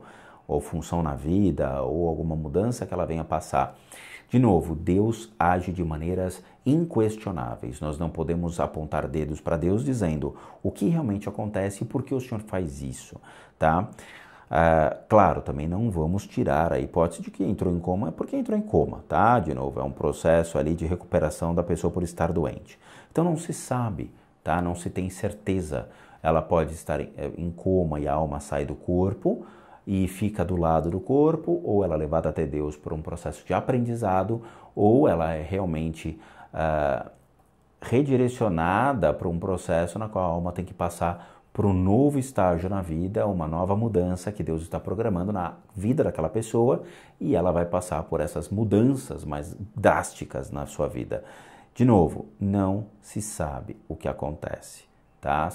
ou função na vida, ou alguma mudança que ela venha passar. De novo, Deus age de maneiras inquestionáveis. Nós não podemos apontar dedos para Deus dizendo o que realmente acontece e por que o Senhor faz isso, tá? Claro, também não vamos tirar a hipótese de que entrou em coma é porque entrou em coma, tá? De novo, é um processo ali de recuperação da pessoa por estar doente. Então não se sabe, tá? Não se tem certeza. Ela pode estar em coma e a alma sai do corpo e fica do lado do corpo, ou ela é levada até Deus por um processo de aprendizado, ou ela é realmente redirecionada para um processo na qual a alma tem que passar por um novo estágio na vida, uma nova mudança que Deus está programando na vida daquela pessoa, e ela vai passar por essas mudanças mais drásticas na sua vida. De novo, não se sabe o que acontece, tá?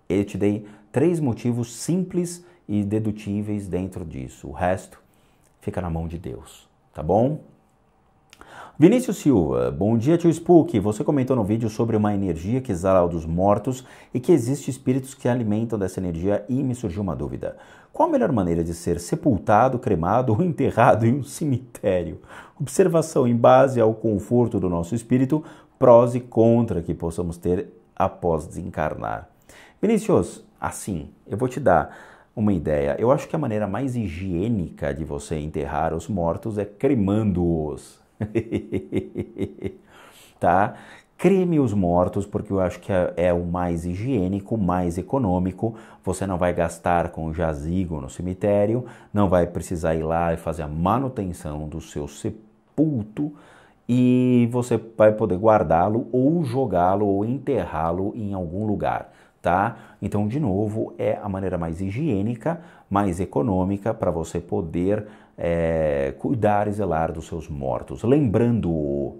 Eu te dei 3 motivos simples e dedutíveis dentro disso. O resto fica na mão de Deus, tá bom? Vinícius Silva, bom dia, tio Spook. Você comentou no vídeo sobre uma energia que exala dos mortos e que existem espíritos que alimentam dessa energia, e me surgiu uma dúvida. Qual a melhor maneira de ser sepultado, cremado ou enterrado em um cemitério? Observação em base ao conforto do nosso espírito, prós e contra que possamos ter após desencarnar. Vinícius, assim, eu vou te dar uma ideia. Eu acho que a maneira mais higiênica de você enterrar os mortos é cremando-os. Tá? Creme os mortos, porque eu acho que é o mais higiênico, mais econômico. Você não vai gastar com jazigo no cemitério, não vai precisar ir lá e fazer a manutenção do seu sepulto, e você vai poder guardá-lo ou jogá-lo ou enterrá-lo em algum lugar. Tá? Então, de novo, é a maneira mais higiênica, mais econômica para você poder cuidar e zelar dos seus mortos. Lembrando,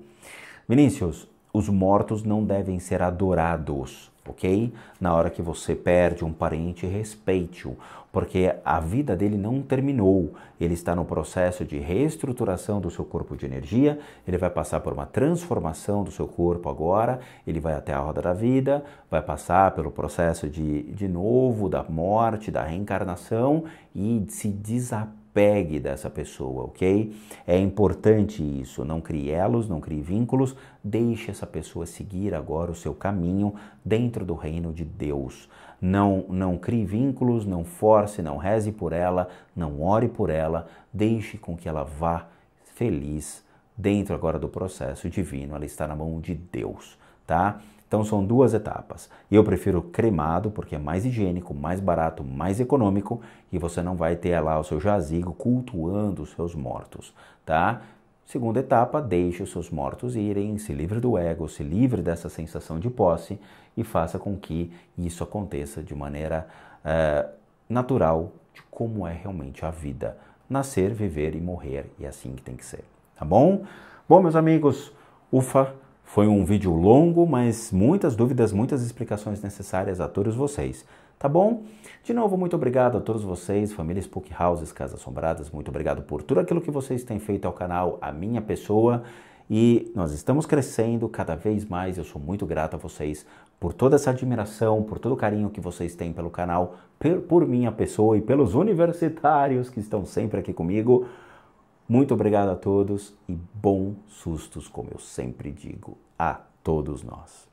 Vinícius, os mortos não devem ser adorados, ok? Na hora que você perde um parente, respeite-o, porque a vida dele não terminou. Ele está no processo de reestruturação do seu corpo de energia, ele vai passar por uma transformação do seu corpo agora, ele vai até a roda da vida, vai passar pelo processo de novo, da morte, da reencarnação, e se desapegue dessa pessoa, ok? É importante isso, não crie elos, não crie vínculos, deixe essa pessoa seguir agora o seu caminho dentro do reino de Deus. Não crie vínculos, não force, não reze por ela, não ore por ela, deixe com que ela vá feliz dentro agora do processo divino, ela está na mão de Deus, tá? Então são 2 etapas. Eu prefiro cremado porque é mais higiênico, mais barato, mais econômico, e você não vai ter lá o seu jazigo cultuando os seus mortos, tá? Segunda etapa, deixe os seus mortos irem, se livre do ego, se livre dessa sensação de posse e faça com que isso aconteça de maneira natural, de como é realmente a vida. Nascer, viver e morrer, e é assim que tem que ser, tá bom? Bom, meus amigos, ufa, foi um vídeo longo, mas muitas dúvidas, muitas explicações necessárias a todos vocês. Tá bom? De novo, muito obrigado a todos vocês, família Spook Houses, Casas Assombradas, muito obrigado por tudo aquilo que vocês têm feito ao canal, a minha pessoa, e nós estamos crescendo cada vez mais. Eu sou muito grato a vocês por toda essa admiração, por todo o carinho que vocês têm pelo canal, por minha pessoa e pelos universitários que estão sempre aqui comigo. Muito obrigado a todos e bons sustos, como eu sempre digo, a todos nós.